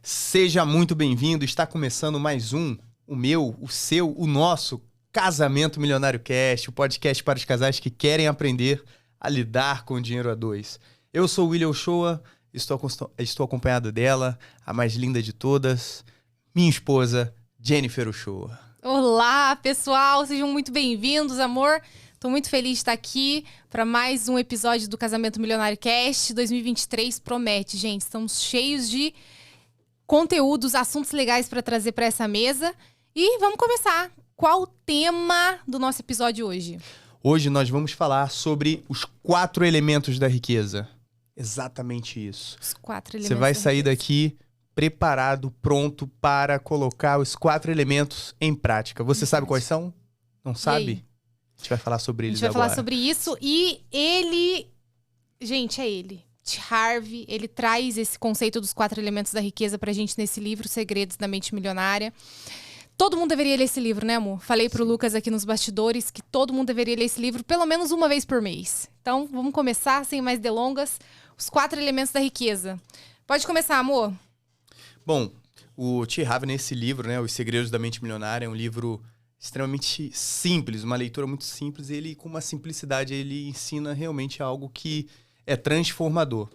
Seja muito bem-vindo, está começando mais o meu, o seu, o nosso Casamento Milionário Cast, o podcast para os casais que querem aprender a lidar com o dinheiro a dois. Eu sou o William Ochoa, estou acompanhado dela, a mais linda de todas, minha esposa, Jennifer Ochoa. Olá, pessoal, sejam muito bem-vindos, amor. Estou muito feliz de estar aqui para mais um episódio do Casamento Milionário Cast. 2023 promete, gente. Estamos cheios de conteúdos, assuntos legais para trazer para essa mesa. E vamos começar. Qual o tema do nosso episódio hoje? Hoje nós vamos falar sobre os 4 elementos da riqueza. Exatamente isso. Os 4 elementos. Você vai sair daqui preparado, pronto para colocar os 4 elementos em prática. Você sabe quais são? Não sabe? A gente vai falar sobre eles agora. A gente vai falar sobre isso e ele... Gente, é ele. T. Harv, ele traz esse conceito dos 4 elementos da riqueza pra gente nesse livro, Segredos da Mente Milionária. Todo mundo deveria ler esse livro, né, amor? Falei pro Lucas aqui nos bastidores que todo mundo deveria ler esse livro pelo menos uma vez por mês. Então, vamos começar, sem mais delongas, os 4 elementos da riqueza. Pode começar, amor. Bom, o T. Harv, nesse livro, né, Os Segredos da Mente Milionária, é um livro extremamente simples, uma leitura muito simples. Ele, com uma simplicidade, ele ensina realmente algo que é transformador.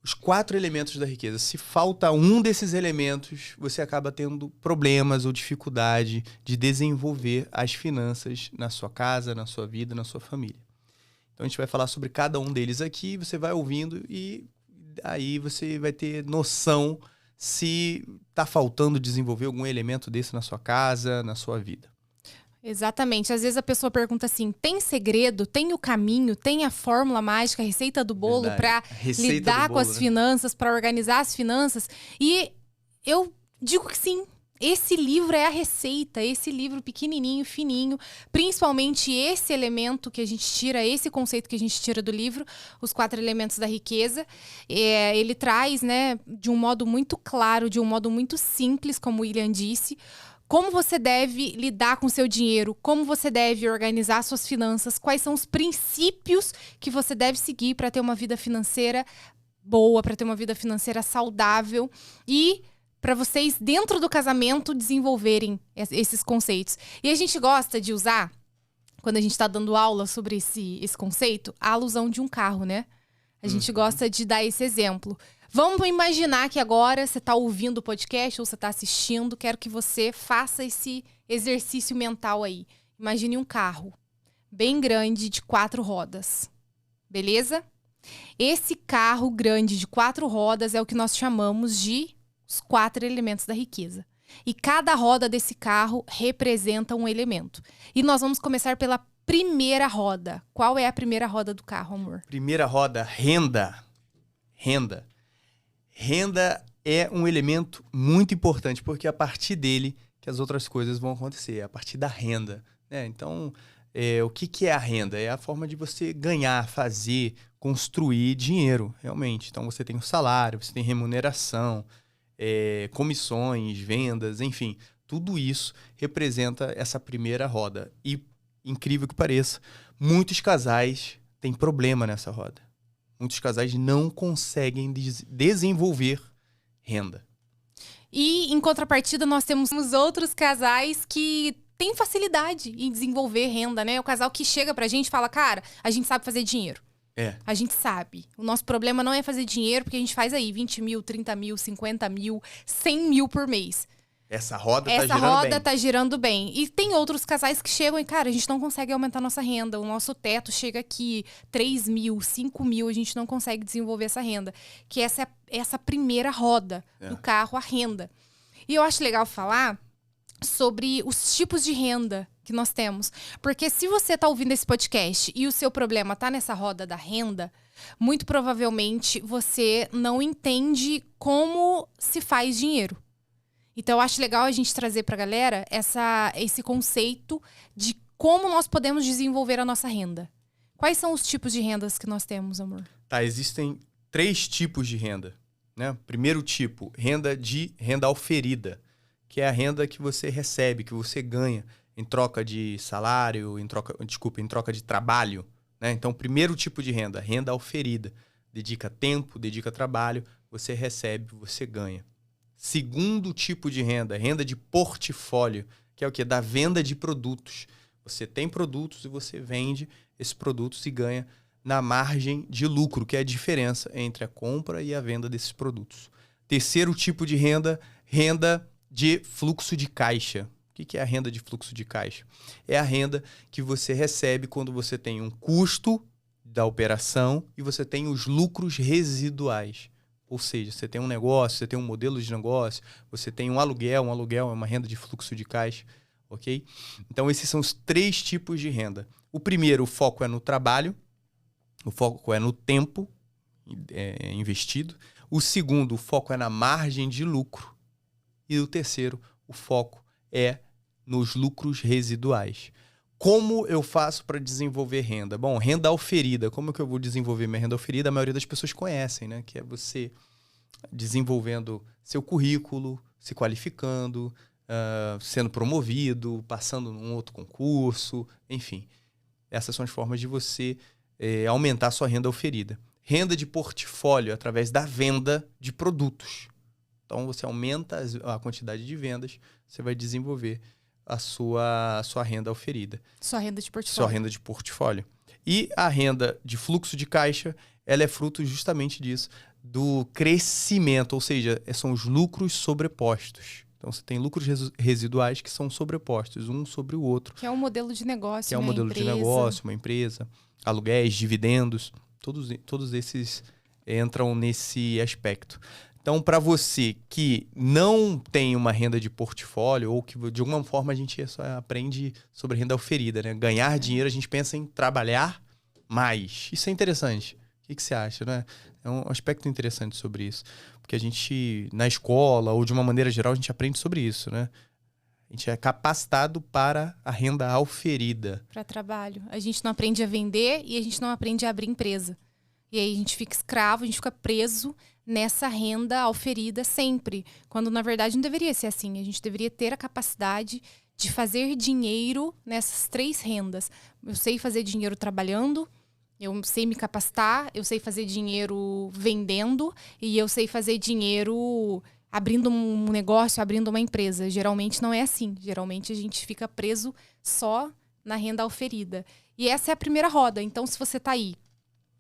Os 4 elementos da riqueza. Se falta um desses elementos, você acaba tendo problemas ou dificuldade de desenvolver as finanças na sua casa, na sua vida, na sua família. Então, a gente vai falar sobre cada um deles aqui, você vai ouvindo e aí você vai ter noção se está faltando desenvolver algum elemento desse na sua casa, na sua vida. Exatamente. Às vezes a pessoa pergunta assim, tem segredo, tem o caminho, tem a fórmula mágica, a receita do bolo para lidar com as finanças, para organizar as finanças? E eu digo que sim. Esse livro é a receita, esse livro pequenininho, fininho, principalmente esse elemento que a gente tira, esse conceito que a gente tira do livro, os 4 elementos da riqueza. Ele traz, né, de um modo muito claro, de um modo muito simples, como o William disse, como você deve lidar com o seu dinheiro, como você deve organizar suas finanças, quais são os princípios que você deve seguir para ter uma vida financeira boa, para ter uma vida financeira saudável e para vocês, dentro do casamento, desenvolverem esses conceitos. E a gente gosta de usar, quando a gente está dando aula sobre esse conceito, a alusão de um carro, né? A gente gosta de dar esse exemplo. Vamos imaginar que agora você está ouvindo o podcast ou você está assistindo. Quero que você faça esse exercício mental aí. Imagine um carro bem grande de 4 rodas. Beleza? Esse carro grande de 4 rodas é o que nós chamamos de os 4 elementos da riqueza. E cada roda desse carro representa um elemento. E nós vamos começar pela primeira roda. Qual é a primeira roda do carro, amor? Primeira roda, renda. Renda. Renda é um elemento muito importante, porque é a partir dele que as outras coisas vão acontecer, é a partir da renda, né? Então, o que é a renda? É a forma de você ganhar, fazer, construir dinheiro, realmente. Então, você tem o salário, você tem remuneração, comissões, vendas, enfim. Tudo isso representa essa primeira roda. E, incrível que pareça, muitos casais têm problema nessa roda. Muitos casais não conseguem desenvolver renda. E, em contrapartida, nós temos outros casais que têm facilidade em desenvolver renda, né? O casal que chega pra gente e fala, cara, a gente sabe fazer dinheiro. A gente sabe. O nosso problema não é fazer dinheiro, porque a gente faz aí 20 mil, 30 mil, 50 mil, 100 mil por mês. Essa roda tá girando bem. E tem outros casais que chegam e, cara, a gente não consegue aumentar nossa renda. O nosso teto chega aqui 3 mil, 5 mil, a gente não consegue desenvolver essa renda. Que essa é essa primeira roda do carro, a renda. E eu acho legal falar sobre os tipos de renda que nós temos. Porque se você tá ouvindo esse podcast e o seu problema tá nessa roda da renda, muito provavelmente você não entende como se faz dinheiro. Então, eu acho legal a gente trazer pra galera esse conceito de como nós podemos desenvolver a nossa renda. Quais são os tipos de rendas que nós temos, amor? Tá, existem 3 tipos de renda, né? Primeiro tipo, renda oferida, que é a renda que você recebe, que você ganha em troca de salário, em troca de trabalho, né? Então, primeiro tipo de renda oferida. Dedica tempo, dedica trabalho, você recebe, você ganha. Segundo tipo de renda, renda de portfólio, que é o quê? Da venda de produtos. Você tem produtos e você vende esses produtos e ganha na margem de lucro, que é a diferença entre a compra e a venda desses produtos. Terceiro tipo de renda, renda de fluxo de caixa. O que é a renda de fluxo de caixa? É a renda que você recebe quando você tem um custo da operação e você tem os lucros residuais. Ou seja, você tem um negócio, você tem um modelo de negócio, você tem um aluguel é uma renda de fluxo de caixa, ok? Então, esses são os 3 tipos de renda. O primeiro, o foco é no trabalho, o foco é no tempo investido. O segundo, o foco é na margem de lucro. E o terceiro, o foco é nos lucros residuais. Como eu faço para desenvolver renda? Bom, renda auferida. Como que eu vou desenvolver minha renda auferida? A maioria das pessoas conhecem, né? Que é você desenvolvendo seu currículo, se qualificando, sendo promovido, passando num outro concurso, enfim. Essas são as formas de você aumentar a sua renda auferida. Renda de portfólio através da venda de produtos. Então, você aumenta a quantidade de vendas, você vai desenvolver a sua renda auferida. Sua renda de portfólio. Sua renda de portfólio. E a renda de fluxo de caixa, ela é fruto justamente disso, do crescimento, ou seja, são os lucros sobrepostos. Então, você tem lucros residuais que são sobrepostos, um sobre o outro. Que é um modelo de negócio, que é um modelo de negócio, uma empresa, aluguéis, dividendos, todos esses entram nesse aspecto. Então, para você que não tem uma renda de portfólio ou que de alguma forma a gente só aprende sobre renda auferida, né? Ganhar dinheiro, a gente pensa em trabalhar mais. Isso é interessante. O que você acha, né? É um aspecto interessante sobre isso. Porque a gente, na escola ou de uma maneira geral, a gente aprende sobre isso, né? A gente é capacitado para a renda auferida. Para trabalho. A gente não aprende a vender e a gente não aprende a abrir empresa. E aí a gente fica escravo, a gente fica preso nessa renda auferida sempre. Quando, na verdade, não deveria ser assim. A gente deveria ter a capacidade de fazer dinheiro nessas 3 rendas. Eu sei fazer dinheiro trabalhando, eu sei me capacitar, eu sei fazer dinheiro vendendo e eu sei fazer dinheiro abrindo um negócio, abrindo uma empresa. Geralmente não é assim. Geralmente a gente fica preso só na renda auferida. E essa é a primeira roda. Então, se você tá aí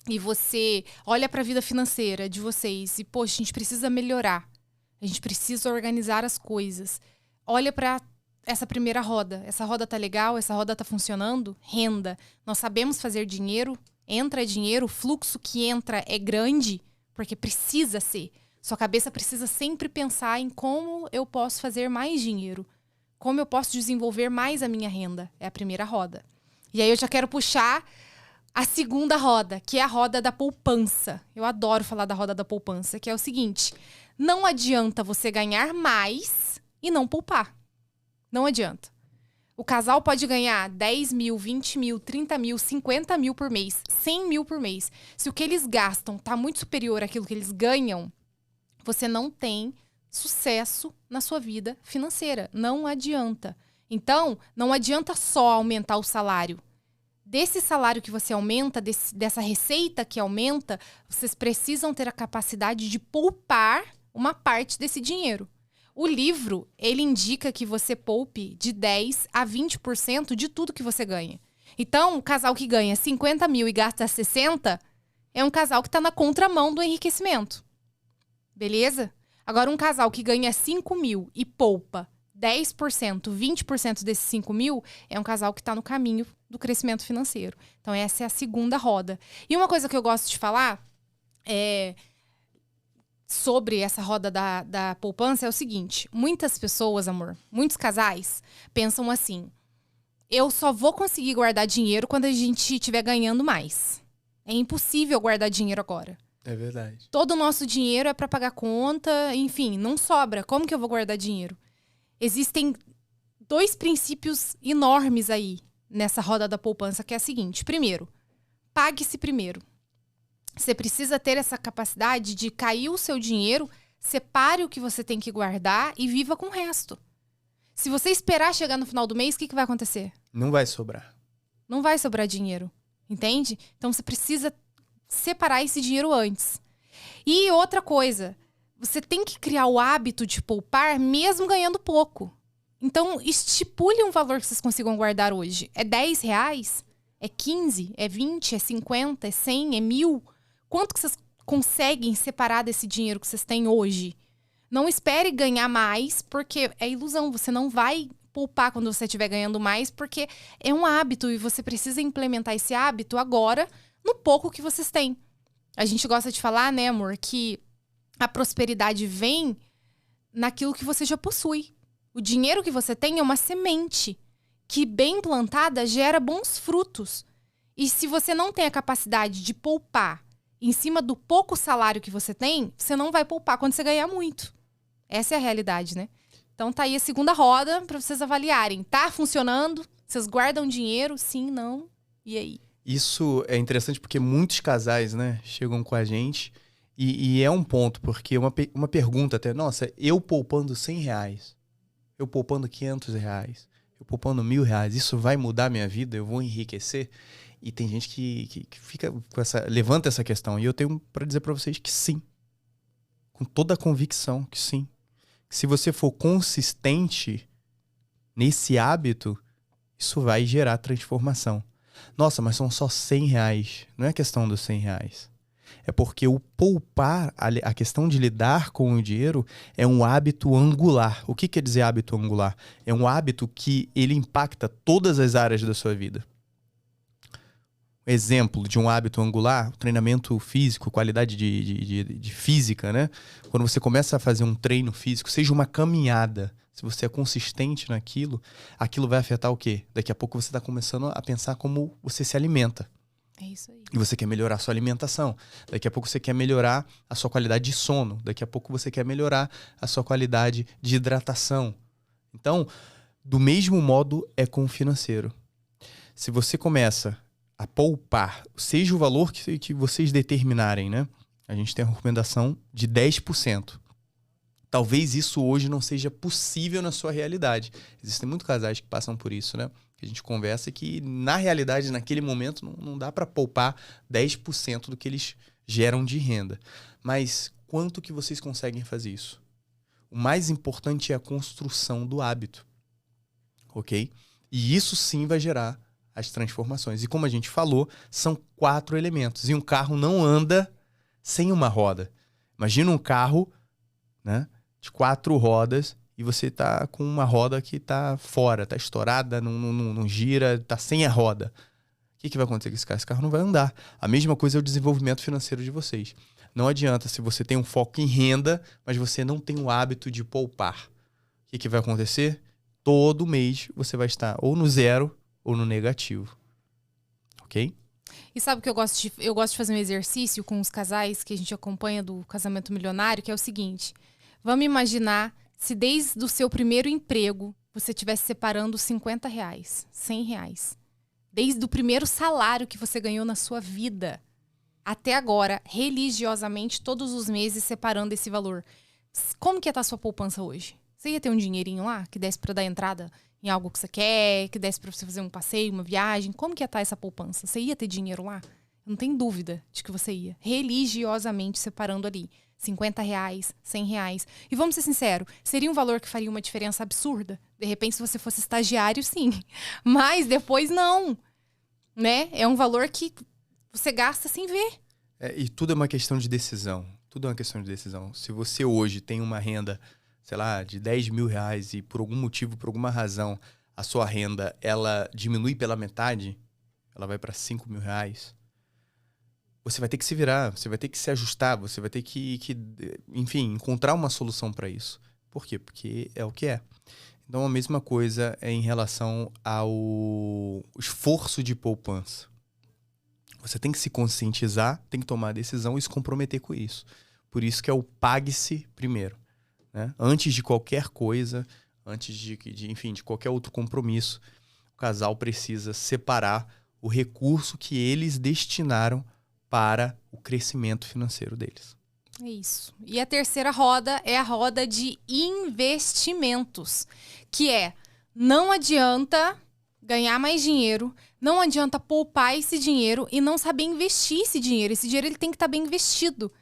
e você olha para a vida financeira de vocês e, poxa, a gente precisa melhorar. A gente precisa organizar as coisas. Olha para essa primeira roda. Essa roda tá legal? Essa roda tá funcionando? Renda. Nós sabemos fazer dinheiro? Entra dinheiro? O fluxo que entra é grande? Porque precisa ser. Sua cabeça precisa sempre pensar em como eu posso fazer mais dinheiro. Como eu posso desenvolver mais a minha renda. É a primeira roda. E aí eu já quero puxar a segunda roda, que é a roda da poupança. Eu adoro falar da roda da poupança, que é o seguinte: não adianta você ganhar mais e não poupar. Não adianta. O casal pode ganhar 10 mil, 20 mil, 30 mil, 50 mil por mês, 100 mil por mês. Se o que eles gastam está muito superior àquilo que eles ganham, você não tem sucesso na sua vida financeira. Não adianta. Então, não adianta só aumentar o salário. Desse salário que você aumenta, dessa receita que aumenta, vocês precisam ter a capacidade de poupar uma parte desse dinheiro. O livro, ele indica que você poupe de 10% a 20% de tudo que você ganha. Então, o casal que ganha 50 mil e gasta 60 é um casal que está na contramão do enriquecimento. Beleza? Agora, um casal que ganha 5 mil e poupa 10%, 20% desses 5 mil, é um casal que está no caminho do crescimento financeiro. Então, essa é a segunda roda. E uma coisa que eu gosto de falar sobre essa roda da poupança é o seguinte: muitas pessoas, amor, muitos casais pensam assim: eu só vou conseguir guardar dinheiro quando a gente estiver ganhando mais. É impossível guardar dinheiro agora. É verdade. Todo o nosso dinheiro é para pagar conta, enfim, não sobra. Como que eu vou guardar dinheiro? Existem 2 princípios enormes aí nessa roda da poupança, que é a seguinte: primeiro, pague-se primeiro. Você precisa ter essa capacidade de cair o seu dinheiro, separe o que você tem que guardar e viva com o resto. Se você esperar chegar no final do mês, o que vai acontecer? Não vai sobrar. Não vai sobrar dinheiro, entende? Então você precisa separar esse dinheiro antes. E outra coisa, você tem que criar o hábito de poupar mesmo ganhando pouco. Então, estipule um valor que vocês consigam guardar hoje. É R$10? É 15? É 20? É 50? É 100? É 1.000? Quanto que vocês conseguem separar desse dinheiro que vocês têm hoje? Não espere ganhar mais, porque é ilusão. Você não vai poupar quando você estiver ganhando mais, porque é um hábito e você precisa implementar esse hábito agora no pouco que vocês têm. A gente gosta de falar, né, amor, que a prosperidade vem naquilo que você já possui. O dinheiro que você tem é uma semente que, bem plantada, gera bons frutos. E se você não tem a capacidade de poupar em cima do pouco salário que você tem, você não vai poupar quando você ganhar muito. Essa é a realidade, né? Então tá aí a segunda roda para vocês avaliarem. Tá funcionando? Vocês guardam dinheiro? Sim, não? E aí? Isso é interessante porque muitos casais, né, chegam com a gente e é um ponto, porque uma pergunta até, nossa, eu poupando R$100, eu poupando R$500, eu poupando R$1.000, isso vai mudar a minha vida? Eu vou enriquecer? E tem gente que fica com levanta essa questão. E eu tenho para dizer para vocês que sim. Com toda a convicção que sim. Que se você for consistente nesse hábito, isso vai gerar transformação. Nossa, mas são só R$100. Não é questão dos R$100. É porque o poupar, a questão de lidar com o dinheiro, é um hábito angular. O que quer dizer hábito angular? É um hábito que ele impacta todas as áreas da sua vida. Exemplo de um hábito angular, treinamento físico, qualidade de física, né? Quando você começa a fazer um treino físico, seja uma caminhada, se você é consistente naquilo, aquilo vai afetar o quê? Daqui a pouco você está começando a pensar como você se alimenta. É isso aí. E você quer melhorar a sua alimentação. Daqui a pouco você quer melhorar a sua qualidade de sono. Daqui a pouco você quer melhorar a sua qualidade de hidratação. Então, do mesmo modo é com o financeiro. Se você começa a poupar, seja o valor que vocês determinarem, né? A gente tem a recomendação de 10%. Talvez isso hoje não seja possível na sua realidade. Existem muitos casais que passam por isso, né? Que a gente conversa que, na realidade, naquele momento, não dá para poupar 10% do que eles geram de renda. Mas quanto que vocês conseguem fazer isso? O mais importante é a construção do hábito. Ok? E isso sim vai gerar as transformações. E como a gente falou, são 4 elementos. E um carro não anda sem uma roda. Imagina um carro, né, de 4 rodas e você tá com uma roda que tá fora, tá estourada, não gira, tá sem a roda. O que vai acontecer com esse carro? Esse carro não vai andar. A mesma coisa é o desenvolvimento financeiro de vocês. Não adianta se você tem um foco em renda, mas você não tem o hábito de poupar. O que vai acontecer? Todo mês você vai estar ou no zero ou no negativo. Ok? E sabe o que eu gosto de fazer um exercício com os casais que a gente acompanha do Casamento Milionário, que é o seguinte. Vamos imaginar se desde o seu primeiro emprego você estivesse separando R$50, R$100. Desde o primeiro salário que você ganhou na sua vida até agora, religiosamente, todos os meses separando esse valor. Como que ia estar a sua poupança hoje? Você ia ter um dinheirinho lá que desse para dar entrada em algo que você quer, que desse para você fazer um passeio, uma viagem? Como que ia estar essa poupança? Você ia ter dinheiro lá? Eu não tenho dúvida de que você ia. Religiosamente separando ali. R$50, R$100. E vamos ser sinceros, seria um valor que faria uma diferença absurda? De repente, se você fosse estagiário, sim. Mas depois, não. Né? É um valor que você gasta sem ver. E tudo é uma questão de decisão. Tudo é uma questão de decisão. Se você hoje tem uma renda, sei lá, de R$10.000 e por algum motivo, por alguma razão, a sua renda, ela diminui pela metade, ela vai para R$5.000, você vai ter que se virar, você vai ter que se ajustar, você vai ter que enfim, encontrar uma solução para isso. Por quê? Porque é o que é. Então, a mesma coisa é em relação ao esforço de poupança. Você tem que se conscientizar, tem que tomar a decisão e se comprometer com isso. Por isso que é o pague-se primeiro. Né? Antes de qualquer coisa, antes de qualquer outro compromisso, o casal precisa separar o recurso que eles destinaram para o crescimento financeiro deles. É isso. E a terceira roda é a roda de investimentos, que é, não adianta ganhar mais dinheiro, não adianta poupar esse dinheiro e não saber investir esse dinheiro. Esse dinheiro ele tem que estar bem investido,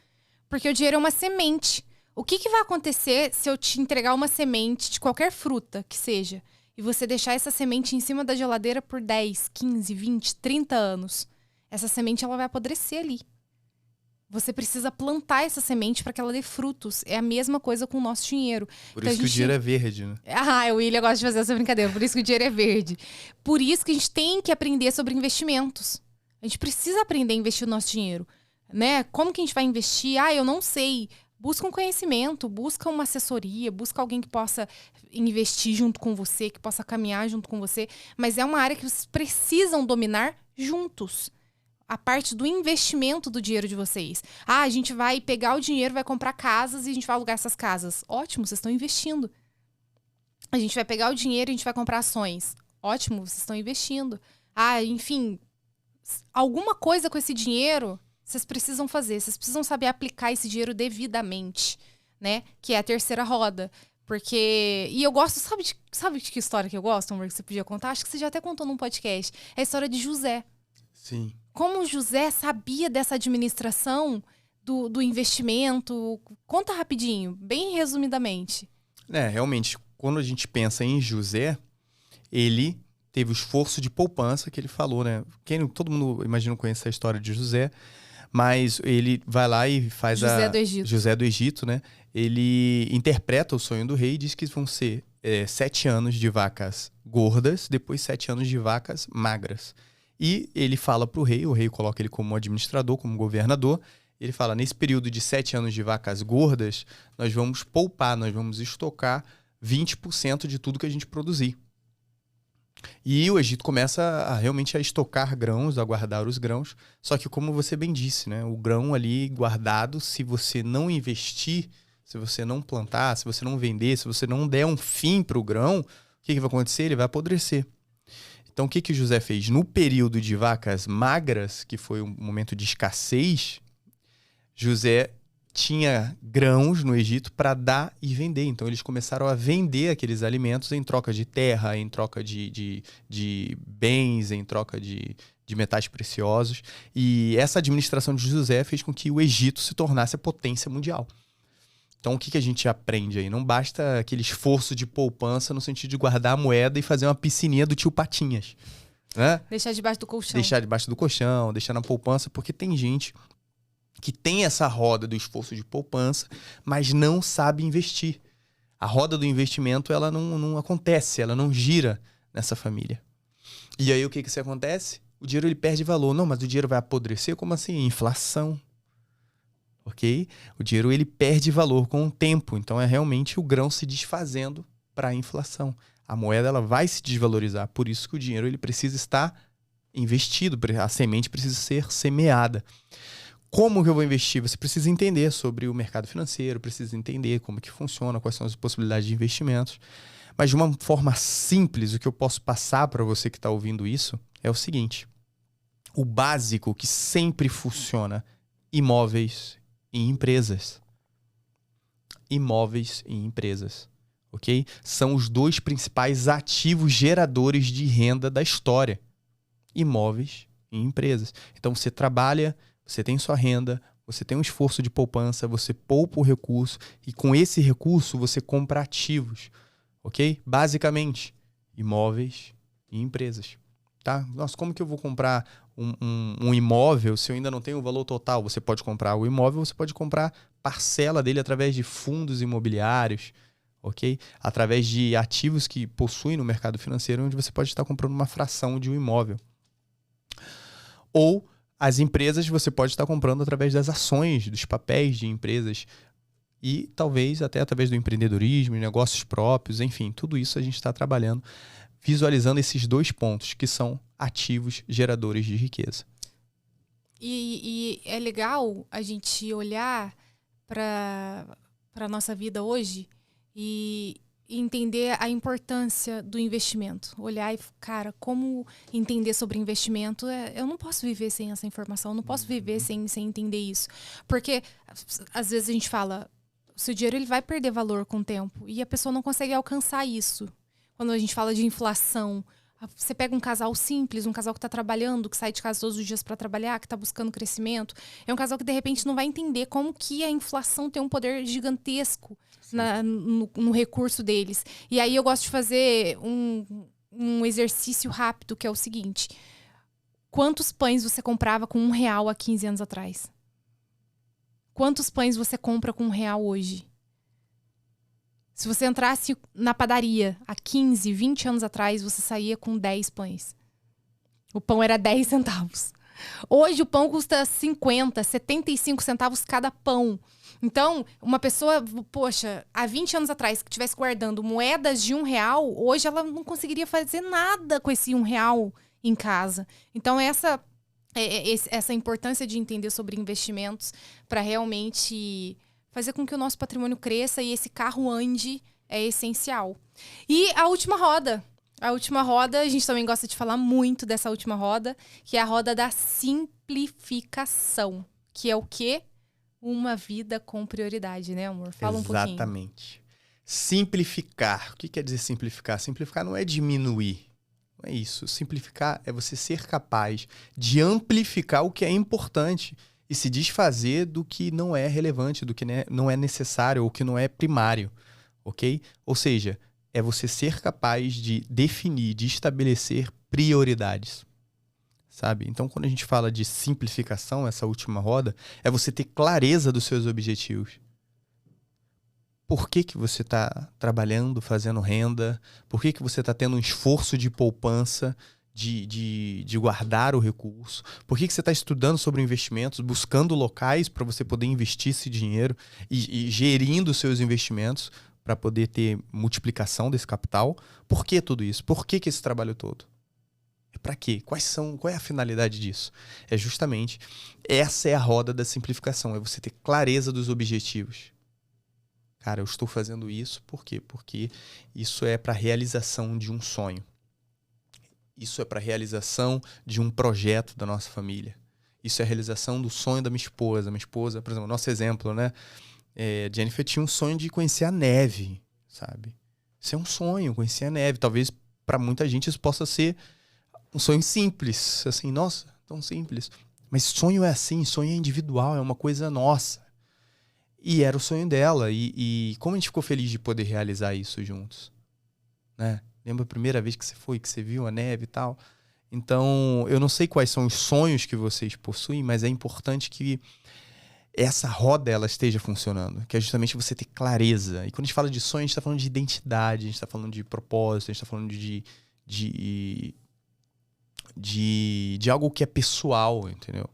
porque o dinheiro é uma semente. O que vai acontecer se eu te entregar uma semente de qualquer fruta que seja e você deixar essa semente em cima da geladeira por 10, 15, 20, 30 anos? Essa semente ela vai apodrecer ali. Você precisa plantar essa semente para que ela dê frutos. É a mesma coisa com o nosso dinheiro. Por isso que o dinheiro é verde, né? O William gosta de fazer essa brincadeira. Por isso que o dinheiro é verde. Por isso que a gente tem que aprender sobre investimentos. A gente precisa aprender a investir o nosso dinheiro, né? Como que a gente vai investir? Eu não sei. Busca um conhecimento, busca uma assessoria, busca alguém que possa investir junto com você, que possa caminhar junto com você. Mas é uma área que vocês precisam dominar juntos. A parte do investimento do dinheiro de vocês. A gente vai pegar o dinheiro, vai comprar casas e a gente vai alugar essas casas. Ótimo, vocês estão investindo. A gente vai pegar o dinheiro e a gente vai comprar ações. Ótimo, vocês estão investindo. Enfim, alguma coisa com esse dinheiro vocês precisam fazer. Vocês precisam saber aplicar esse dinheiro devidamente, né? Que é a terceira roda. Porque... E eu gosto... Sabe de que história que eu gosto, amor, que você podia contar? Acho que você já até contou num podcast. É a história de José. Sim. Como o José sabia dessa administração do investimento? Conta rapidinho, bem resumidamente. Realmente, quando a gente pensa em José, ele teve o esforço de poupança que ele falou, né? Todo mundo, imagino, conhece a história de José, mas ele vai lá e faz José do Egito, né? Ele interpreta o sonho do rei e diz que vão ser 7 anos de vacas gordas, depois 7 anos de vacas magras. E ele fala para o rei coloca ele como administrador, como governador. Ele fala, nesse período de 7 anos de vacas gordas, nós vamos poupar, nós vamos estocar 20% de tudo que a gente produzir. E o Egito começa realmente a estocar grãos, a guardar os grãos. Só que, como você bem disse, né, o grão ali guardado, se você não investir, se você não plantar, se você não vender, se você não der um fim para o grão, o que vai acontecer? Ele vai apodrecer. Então, o que o José fez? No período de vacas magras, que foi um momento de escassez, José tinha grãos no Egito para dar e vender. Então, eles começaram a vender aqueles alimentos em troca de terra, em troca de bens, em troca de metais preciosos. E essa administração de José fez com que o Egito se tornasse a potência mundial. Então, o que a gente aprende aí? Não basta aquele esforço de poupança no sentido de guardar a moeda e fazer uma piscininha do tio Patinhas, né? Deixar debaixo do colchão. Deixar debaixo do colchão, deixar na poupança, porque tem gente que tem essa roda do esforço de poupança, mas não sabe investir. A roda do investimento, ela não acontece, ela não gira nessa família. E aí, o que acontece? O dinheiro ele perde valor. Não, mas o dinheiro vai apodrecer? Como assim? Inflação. Ok? O dinheiro ele perde valor com o tempo. Então, é realmente o grão se desfazendo para a inflação. A moeda ela vai se desvalorizar. Por isso que o dinheiro ele precisa estar investido. A semente precisa ser semeada. Como que eu vou investir? Você precisa entender sobre o mercado financeiro, precisa entender como que funciona, quais são as possibilidades de investimentos. Mas de uma forma simples, o que eu posso passar para você que está ouvindo isso é o seguinte. O básico que sempre funciona: imóveis e empresas. Imóveis e empresas. Ok? São os dois principais ativos geradores de renda da história. Imóveis e empresas. Então você trabalha, você tem sua renda, você tem um esforço de poupança, você poupa o recurso e com esse recurso você compra ativos. Ok? Basicamente, imóveis e empresas. Tá? Nossa, como que eu vou comprar um imóvel se eu ainda não tenho o valor total? Você pode comprar o imóvel, você pode comprar parcela dele através de fundos imobiliários, ok? Através de ativos que possuem no mercado financeiro, onde você pode estar comprando uma fração de um imóvel. Ou as empresas você pode estar comprando através das ações, dos papéis de empresas e talvez até através do empreendedorismo, negócios próprios, enfim, tudo isso a gente está trabalhando, visualizando esses dois pontos que são ativos geradores de riqueza. E é legal a gente olhar para a nossa vida hoje e entender a importância do investimento. Olhar e, cara, como entender sobre investimento? Eu não posso viver sem essa informação, eu não posso viver sem entender isso. Porque, às vezes, a gente fala, o seu dinheiro ele vai perder valor com o tempo e a pessoa não consegue alcançar isso. Quando a gente fala de inflação, Você pega um casal simples, um casal que tá trabalhando, que sai de casa todos os dias para trabalhar, que tá buscando crescimento. É um casal que, de repente, não vai entender como que a inflação tem um poder gigantesco no recurso deles. E aí eu gosto de fazer um exercício rápido, que é o seguinte. Quantos pães você comprava com R$1 há 15 anos atrás? Quantos pães você compra com R$1 hoje? Se você entrasse na padaria há 15, 20 anos atrás, você saía com 10 pães. O pão era 10 centavos. Hoje o pão custa 50, 75 centavos cada pão. Então, uma pessoa, poxa, há 20 anos atrás, que estivesse guardando moedas de R$1, hoje ela não conseguiria fazer nada com esse R$1 em casa. Então, essa importância de entender sobre investimentos para realmente fazer com que o nosso patrimônio cresça e esse carro ande é essencial. E a última roda. A última roda, a gente também gosta de falar muito dessa última roda, que é a roda da simplificação. Que é o quê? Uma vida com prioridade, né, amor? Fala um pouquinho. Exatamente. Simplificar. O que quer dizer simplificar? Simplificar não é diminuir. Não é isso. Simplificar é você ser capaz de amplificar o que é importante e se desfazer do que não é relevante, do que não é necessário ou que não é primário, ok? Ou seja, é você ser capaz de definir, de estabelecer prioridades, sabe? Então, quando a gente fala de simplificação, essa última roda, é você ter clareza dos seus objetivos. Por que você está trabalhando, fazendo renda? Por que você está tendo um esforço de poupança, de guardar o recurso? Por que você está estudando sobre investimentos, buscando locais para você poder investir esse dinheiro e gerindo os seus investimentos para poder ter multiplicação desse capital? Por que tudo isso? Por que esse trabalho todo? É para quê? Qual é a finalidade disso? É justamente, essa é a roda da simplificação, é você ter clareza dos objetivos. Cara, eu estou fazendo isso por quê? Porque isso é para a realização de um sonho. Isso é para a realização de um projeto da nossa família. Isso é a realização do sonho da minha esposa. Minha esposa, por exemplo, nosso exemplo, né? Jennifer tinha um sonho de conhecer a neve, sabe? Isso é um sonho, conhecer a neve. Talvez para muita gente isso possa ser um sonho simples. Assim, nossa, tão simples. Mas sonho é assim, sonho é individual, é uma coisa nossa. E era o sonho dela. E como a gente ficou feliz de poder realizar isso juntos, né? Lembra a primeira vez que você foi, que você viu a neve e tal? Então, eu não sei quais são os sonhos que vocês possuem, mas é importante que essa roda ela esteja funcionando, que é justamente você ter clareza. E quando a gente fala de sonho, a gente está falando de identidade, a gente está falando de propósito, a gente está falando de algo que é pessoal, entendeu?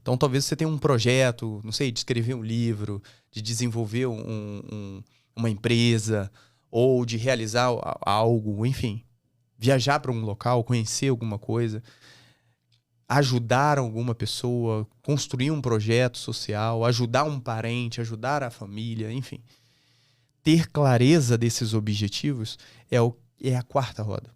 Então, talvez você tenha um projeto, não sei, de escrever um livro, de desenvolver uma empresa, ou de realizar algo, enfim, viajar para um local, conhecer alguma coisa, ajudar alguma pessoa, construir um projeto social, ajudar um parente, ajudar a família, enfim. Ter clareza desses objetivos é a quarta roda.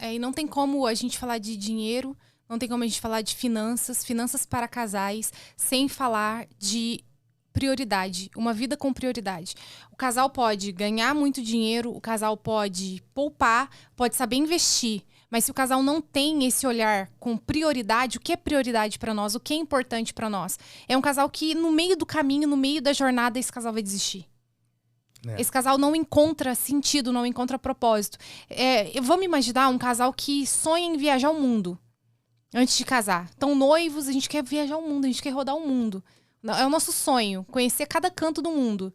E não tem como a gente falar de dinheiro, não tem como a gente falar de finanças para casais, sem falar de prioridade, uma vida com prioridade. O casal pode ganhar muito dinheiro, o casal pode poupar, pode saber investir, mas se o casal não tem esse olhar com prioridade, o que é prioridade para nós, o que é importante para nós, é um casal que no meio do caminho, no meio da jornada, esse casal vai desistir. Esse casal não encontra sentido, não encontra propósito. Vamos imaginar um casal que sonha em viajar o mundo antes de casar. Estão noivos, a gente quer viajar o mundo, a gente quer rodar o mundo. É o nosso sonho, conhecer cada canto do mundo,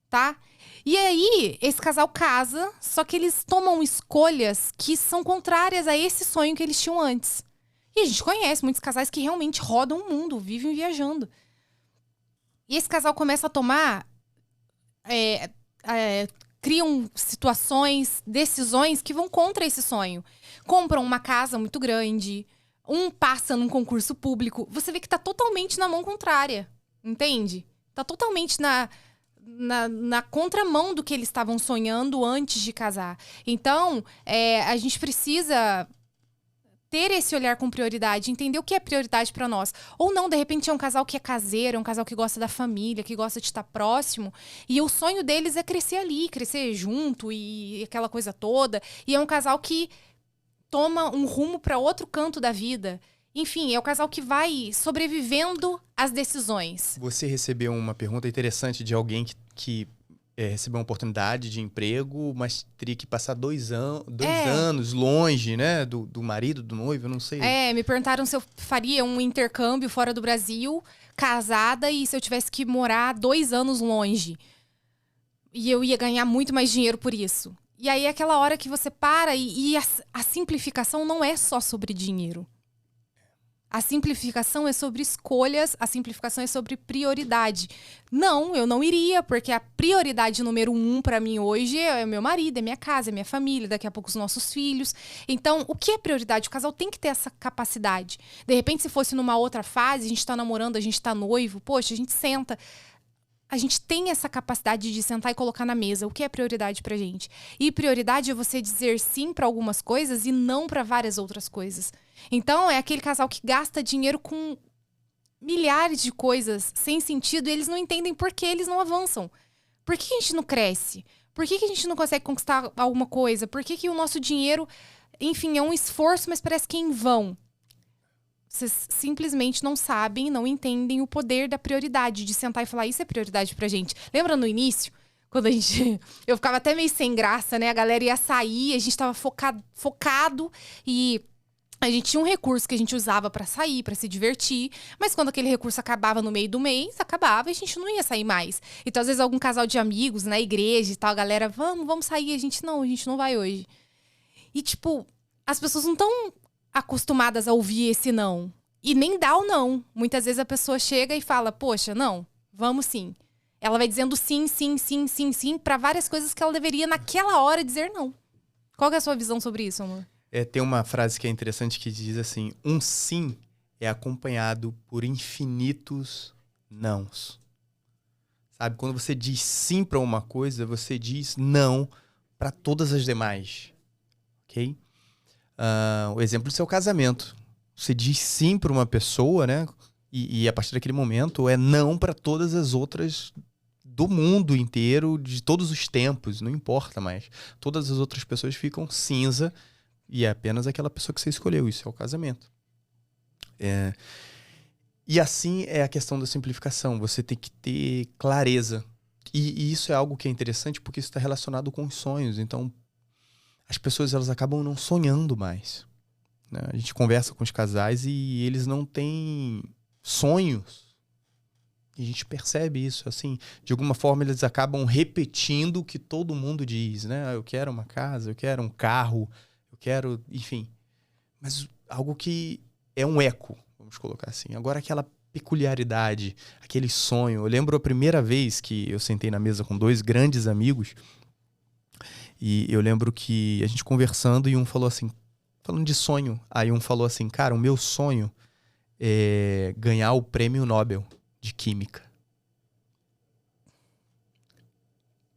tá? E aí, esse casal casa, só que eles tomam escolhas que são contrárias a esse sonho que eles tinham antes. E a gente conhece muitos casais que realmente rodam o mundo, vivem viajando. E esse casal começa a tomar... criam situações, decisões que vão contra esse sonho. Compram uma casa muito grande, passa num concurso público. Você vê que tá totalmente na mão contrária. Entende? Tá totalmente na contramão do que eles estavam sonhando antes de casar. Então, a gente precisa ter esse olhar com prioridade, entender o que é prioridade para nós. Ou não, de repente é um casal que é caseiro, é um casal que gosta da família, que gosta de estar próximo, e o sonho deles é crescer ali, crescer junto e aquela coisa toda. E é um casal que toma um rumo para outro canto da vida. Enfim, é o casal que vai sobrevivendo às decisões. Você recebeu uma pergunta interessante de alguém que recebeu uma oportunidade de emprego, mas teria que passar 2 anos longe, né? Do marido, do noivo, eu não sei. Me perguntaram se eu faria um intercâmbio fora do Brasil, casada, e se eu tivesse que morar 2 anos longe. E eu ia ganhar muito mais dinheiro por isso. E aí é aquela hora que você para e a simplificação não é só sobre dinheiro. A simplificação é sobre escolhas, a simplificação é sobre prioridade. Não, eu não iria, porque a prioridade número 1 para mim hoje é o meu marido, é minha casa, é minha família, daqui a pouco os nossos filhos. Então, o que é prioridade? O casal tem que ter essa capacidade. De repente, se fosse numa outra fase, a gente tá namorando, a gente tá noivo, poxa, a gente senta. A gente tem essa capacidade de sentar e colocar na mesa o que é prioridade pra gente. E prioridade é você dizer sim pra algumas coisas e não pra várias outras coisas. Então, é aquele casal que gasta dinheiro com milhares de coisas sem sentido e eles não entendem por que eles não avançam. Por que a gente não cresce? Por que a gente não consegue conquistar alguma coisa? Por que o nosso dinheiro, enfim, é um esforço, mas parece que é em vão? Vocês simplesmente não sabem, não entendem o poder da prioridade, de sentar e falar, isso é prioridade pra gente. Lembra no início? Quando eu ficava até meio sem graça, né? A galera ia sair, a gente tava focado e a gente tinha um recurso que a gente usava pra sair, pra se divertir. Mas quando aquele recurso acabava no meio do mês, acabava e a gente não ia sair mais. Então, às vezes, algum casal de amigos na igreja e tal, a galera, vamos sair. A gente não vai hoje. E, tipo, as pessoas não estão acostumadas a ouvir esse não. E nem dá o não. Muitas vezes a pessoa chega e fala, poxa, não, vamos sim. Ela vai dizendo sim, sim, sim, sim, sim, pra várias coisas que ela deveria naquela hora dizer não. Qual que é a sua visão sobre isso, amor? Tem uma frase que é interessante que diz assim, um sim é acompanhado por infinitos nãos. Sabe, quando você diz sim pra uma coisa, você diz não pra todas as demais. Ok? O exemplo do seu casamento. Você diz sim para uma pessoa, né? E a partir daquele momento é não para todas as outras do mundo inteiro, de todos os tempos, não importa mais. Todas as outras pessoas ficam cinza e é apenas aquela pessoa que você escolheu. Isso é o casamento. E assim é a questão da simplificação. Você tem que ter clareza. E isso é algo que é interessante porque isso está relacionado com os sonhos. Então, as pessoas elas acabam não sonhando mais, né? A gente conversa com os casais e eles não têm sonhos. E a gente percebe isso, assim, de alguma forma eles acabam repetindo o que todo mundo diz, né? Eu quero uma casa, eu quero um carro, eu quero, enfim. Mas algo que é um eco, vamos colocar assim. Agora aquela peculiaridade, aquele sonho. Eu lembro a primeira vez que eu sentei na mesa com 2 grandes amigos. E eu lembro que a gente conversando e um falou assim, falando de sonho, aí um falou assim, cara, o meu sonho é ganhar o prêmio Nobel de Química.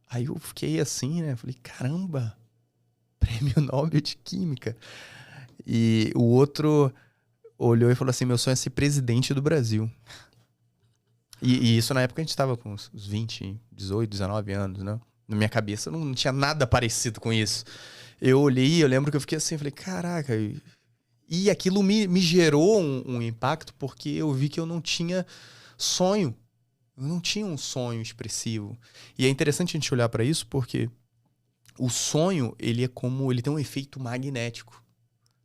Aí eu fiquei assim, né, falei, caramba, prêmio Nobel de Química. E o outro olhou e falou assim, meu sonho é ser presidente do Brasil. E isso na época a gente estava com uns 20, 18, 19 anos, né? Na minha cabeça não tinha nada parecido com isso. Eu olhei, eu lembro que eu fiquei assim, falei, caraca. E aquilo me gerou um impacto porque eu vi que eu não tinha sonho. Eu não tinha um sonho expressivo. E é interessante a gente olhar para isso porque o sonho, ele tem um efeito magnético.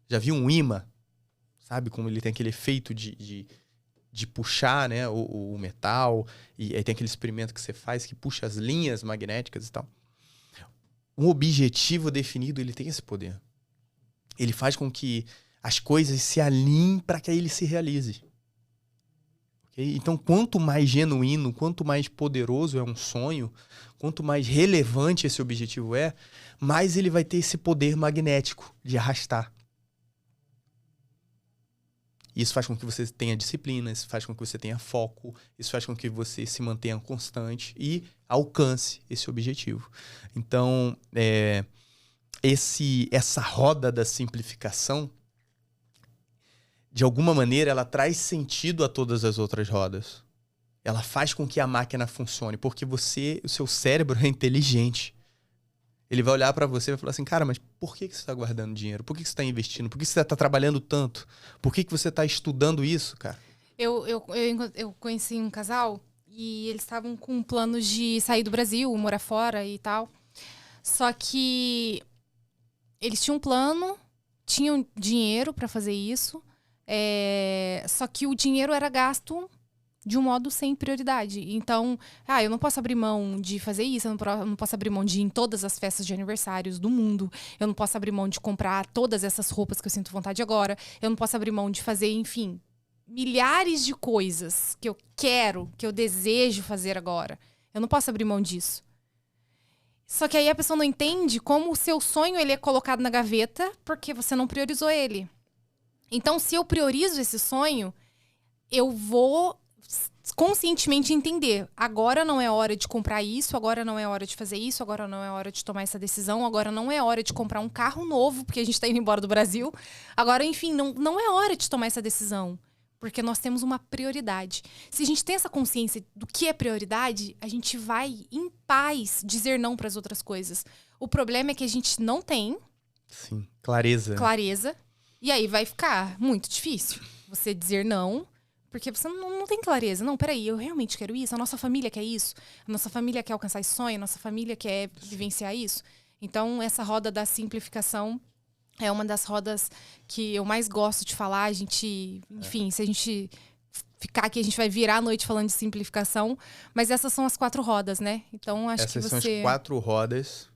Já viu um imã? Sabe como ele tem aquele efeito de puxar, né, o metal, e aí tem aquele experimento que você faz que puxa as linhas magnéticas e tal. Um objetivo definido, ele tem esse poder. Ele faz com que as coisas se alinhem para que ele se realize. Okay? Então, quanto mais genuíno, quanto mais poderoso é um sonho, quanto mais relevante esse objetivo é, mais ele vai ter esse poder magnético de arrastar. Isso faz com que você tenha disciplina, isso faz com que você tenha foco, isso faz com que você se mantenha constante e alcance esse objetivo. Então, essa roda da simplificação, de alguma maneira, ela traz sentido a todas as outras rodas. Ela faz com que a máquina funcione, porque o seu cérebro é inteligente. Ele vai olhar para você e vai falar assim, cara, mas por que você está guardando dinheiro? Por que você está investindo? Por que você está trabalhando tanto? Por que você está estudando isso, cara? Eu conheci um casal e eles estavam com planos de sair do Brasil, morar fora e tal. Só que eles tinham um plano, tinham dinheiro para fazer isso, só que o dinheiro era gasto de um modo sem prioridade. Então, eu não posso abrir mão de fazer isso, eu não posso abrir mão de ir em todas as festas de aniversários do mundo, eu não posso abrir mão de comprar todas essas roupas que eu sinto vontade agora, eu não posso abrir mão de fazer, enfim, milhares de coisas que eu quero, que eu desejo fazer agora. Eu não posso abrir mão disso. Só que aí a pessoa não entende como o seu sonho ele é colocado na gaveta porque você não priorizou ele. Então, se eu priorizo esse sonho, eu vou conscientemente entender. Agora não é hora de comprar isso, agora não é hora de fazer isso, agora não é hora de tomar essa decisão, agora não é hora de comprar um carro novo, porque a gente está indo embora do Brasil. Agora, enfim, não é hora de tomar essa decisão, porque nós temos uma prioridade. Se a gente tem essa consciência do que é prioridade, a gente vai, em paz, dizer não para as outras coisas. O problema é que a gente não tem... Sim, clareza. Clareza. E aí vai ficar muito difícil você dizer não... Porque você não tem clareza. Não, peraí, eu realmente quero isso? A nossa família quer isso? A nossa família quer alcançar esse sonho? A nossa família quer vivenciar isso? Então, essa roda da simplificação é uma das rodas que eu mais gosto de falar. A gente, enfim, se a gente ficar aqui, a gente vai virar a noite falando de simplificação. Mas essas são as 4 rodas, né? Então, acho que você... Essas são as 4 rodas.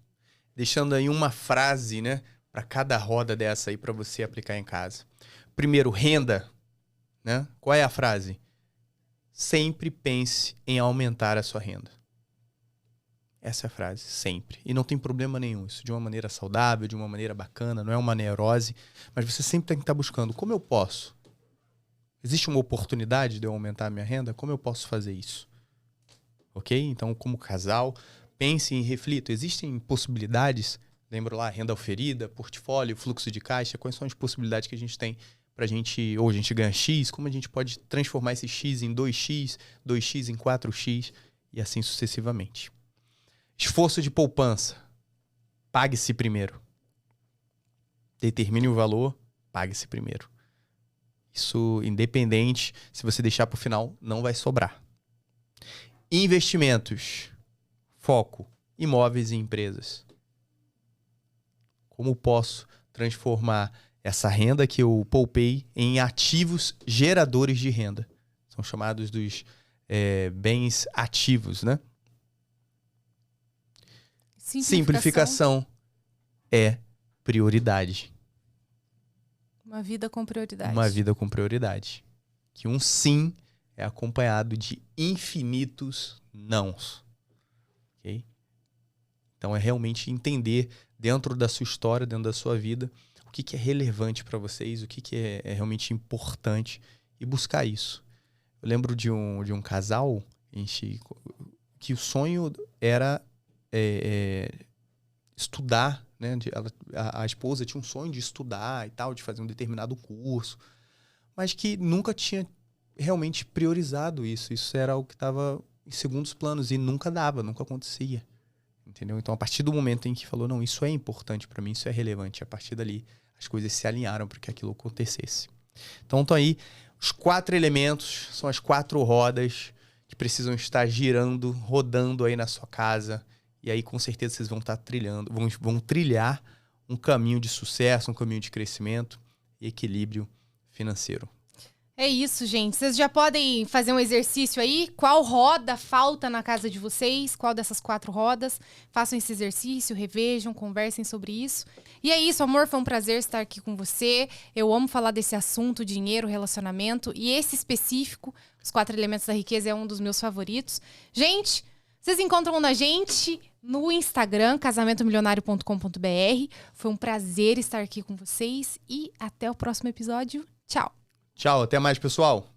Deixando aí uma frase, né? Para cada roda dessa aí, para você aplicar em casa. Primeiro, renda. Né? Qual é a frase? Sempre pense em aumentar a sua renda. Essa é a frase, sempre. E não tem problema nenhum. Isso de uma maneira saudável, de uma maneira bacana, não é uma neurose. Mas você sempre tem que estar buscando. Como eu posso? Existe uma oportunidade de eu aumentar a minha renda? Como eu posso fazer isso? Ok? Então, como casal, pense e reflita. Existem possibilidades? Lembra lá, renda oferida, portfólio, fluxo de caixa. Quais são as possibilidades que a gente tem pra gente, ou a gente ganha X, como a gente pode transformar esse X em 2X, 2X em 4X e assim sucessivamente. Esforço de poupança. Pague-se primeiro. Determine o valor, pague-se primeiro. Isso, independente, se você deixar pro final, não vai sobrar. Investimentos. Foco. Imóveis e empresas. Como posso transformar essa renda que eu poupei em ativos geradores de renda? São chamados dos bens ativos, né? Simplificação é prioridade. Uma vida com prioridade. Uma vida com prioridade. Que um sim é acompanhado de infinitos nãos. Ok? Então é realmente entender dentro da sua história, dentro da sua vida, o que é relevante para vocês, o que é realmente importante e buscar isso. Eu lembro de um casal que o sonho era estudar, né? A esposa tinha um sonho de estudar e tal, de fazer um determinado curso, mas que nunca tinha realmente priorizado isso. Isso era algo que estava em segundos planos e nunca acontecia. Entendeu? Então, a partir do momento em que falou, não, isso é importante para mim, isso é relevante, a partir dali as coisas se alinharam para que aquilo acontecesse. Então, estão aí os 4 elementos, são as 4 rodas que precisam estar girando, rodando aí na sua casa. E aí, com certeza, vocês vão estar trilhando, vão trilhar um caminho de sucesso, um caminho de crescimento e equilíbrio financeiro. É isso, gente. Vocês já podem fazer um exercício aí. Qual roda falta na casa de vocês? Qual dessas 4 rodas? Façam esse exercício, revejam, conversem sobre isso. E é isso, amor. Foi um prazer estar aqui com você. Eu amo falar desse assunto, dinheiro, relacionamento. E esse específico, os 4 elementos da riqueza, é um dos meus favoritos. Gente, vocês encontram a gente no Instagram, casamentomilionario.com.br. Foi um prazer estar aqui com vocês. E até o próximo episódio. Tchau! Tchau, até mais, pessoal!